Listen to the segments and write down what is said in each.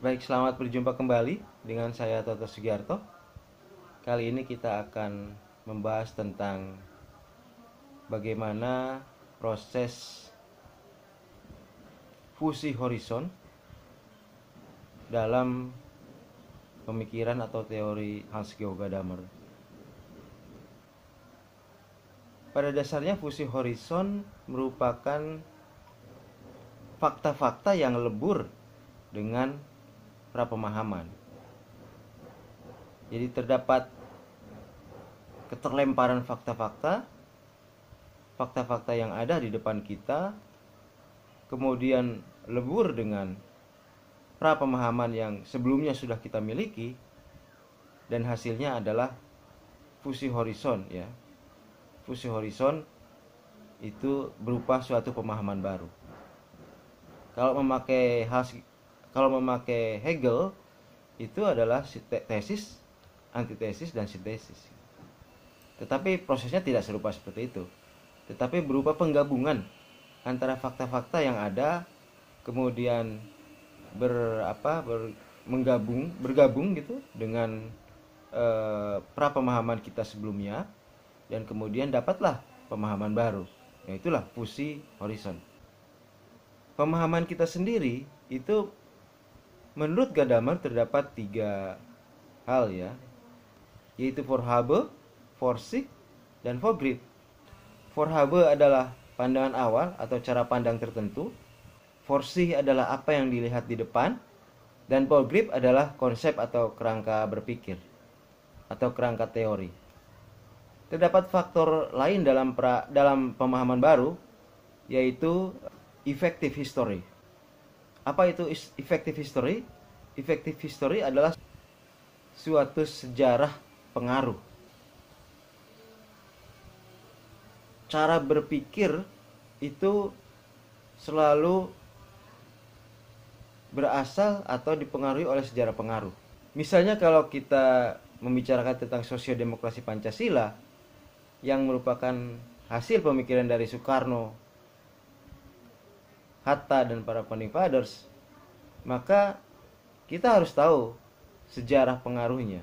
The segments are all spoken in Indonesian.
Baik, selamat berjumpa kembali dengan saya Toto Sugiarto. Kali ini kita akan membahas tentang bagaimana proses fusi horizon dalam pemikiran atau teori Hans-Georg Gadamer. Pada dasarnya fusi horizon merupakan fakta-fakta yang lebur dengan prapemahaman. Jadi terdapat keterlemparan fakta-fakta yang ada di depan kita, kemudian lebur dengan prapemahaman yang sebelumnya sudah kita miliki, dan hasilnya adalah fusi horizon ya. Fusi horizon itu berupa suatu pemahaman baru. Kalau memakai Hegel, itu adalah tesis, antitesis, dan sintesis. Tetapi prosesnya tidak serupa seperti itu. Tetapi berupa penggabungan antara fakta-fakta yang ada, kemudian bergabung gitu dengan prapemahaman kita sebelumnya, dan kemudian dapatlah pemahaman baru. Yaitulah fusi horizon. Pemahaman kita sendiri itu menurut Gadamer terdapat 3 hal ya, yaitu Vorhabe, Vorsicht, dan Vorgriff. Vorhabe adalah pandangan awal atau cara pandang tertentu. Vorsicht adalah apa yang dilihat di depan, dan Vorgriff adalah konsep atau kerangka berpikir atau kerangka teori. Terdapat faktor lain dalam pemahaman baru, yaitu effective history. Apa itu effective history? Effective history adalah suatu sejarah pengaruh. Cara berpikir itu selalu berasal atau dipengaruhi oleh sejarah pengaruh. Misalnya kalau kita membicarakan tentang sosiodemokrasi Pancasila yang merupakan hasil pemikiran dari Soekarno, Hatta, dan para founding fathers, maka kita harus tahu sejarah pengaruhnya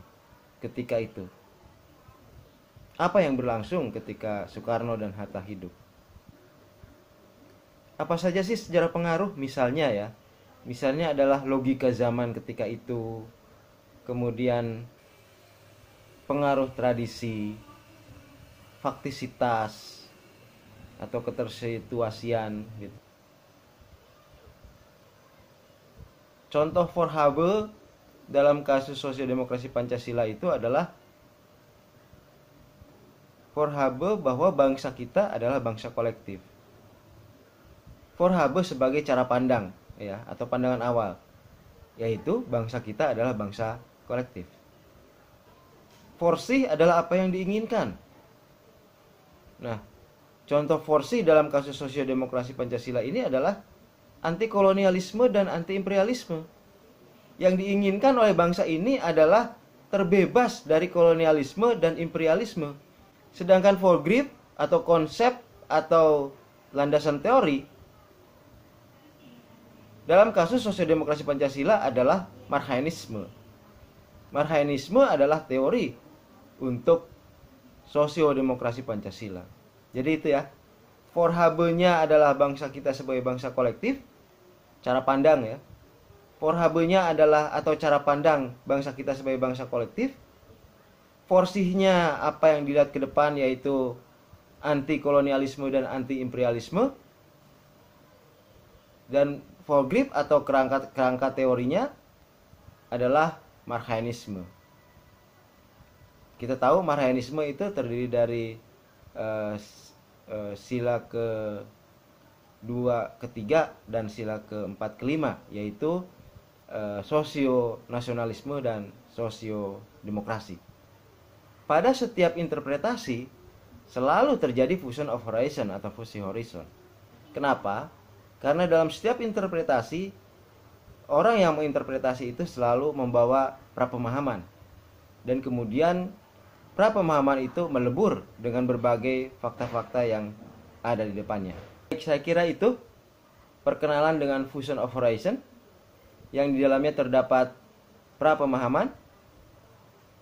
ketika itu. Apa yang berlangsung ketika Soekarno dan Hatta hidup? Apa saja sih sejarah pengaruh? Misalnya adalah logika zaman ketika itu, kemudian pengaruh tradisi, faktisitas, atau ketersituasian gitu. Contoh Vorhabe dalam kasus sosiodemokrasi Pancasila itu adalah Vorhabe bahwa bangsa kita adalah bangsa kolektif. Vorhabe sebagai cara pandang ya, atau pandangan awal, yaitu bangsa kita adalah bangsa kolektif. Vorsicht adalah apa yang diinginkan. Nah, contoh Vorsicht dalam kasus sosiodemokrasi Pancasila ini adalah anti kolonialisme dan anti imperialisme. Yang diinginkan oleh bangsa ini adalah terbebas dari kolonialisme dan imperialisme. Sedangkan Vorgriff atau konsep atau landasan teori dalam kasus sosiodemokrasi Pancasila adalah Marxisme. Marxisme adalah teori untuk sosiodemokrasi Pancasila. Jadi itu ya. Vorhabe-nya adalah bangsa kita sebagai bangsa kolektif, cara pandang ya. Vorhabe-nya adalah atau cara pandang bangsa kita sebagai bangsa kolektif. Vorsicht-nya apa yang dilihat ke depan, yaitu anti kolonialisme dan anti imperialisme. Dan Vorgriff atau kerangka teorinya adalah Marxisme. Kita tahu Marxisme itu terdiri dari sila ke-2, ke-3, dan sila ke-4, ke-5, yaitu sosio-nasionalisme dan sosio-demokrasi. Pada setiap interpretasi selalu terjadi fusion of horizon atau fusi horizon. Kenapa? Karena dalam setiap interpretasi, orang yang menginterpretasi itu selalu membawa prapemahaman, dan kemudian prapemahaman itu melebur dengan berbagai fakta-fakta yang ada di depannya. Saya kira itu perkenalan dengan fusion of horizon. yang di dalamnya terdapat pra-pemahaman,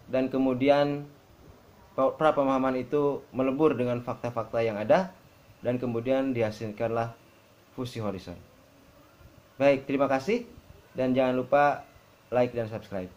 dan kemudian pra-pemahaman itu melebur dengan fakta-fakta yang ada, dan kemudian dihasilkanlah fusi horizon. Baik, terima kasih, dan jangan lupa like dan subscribe.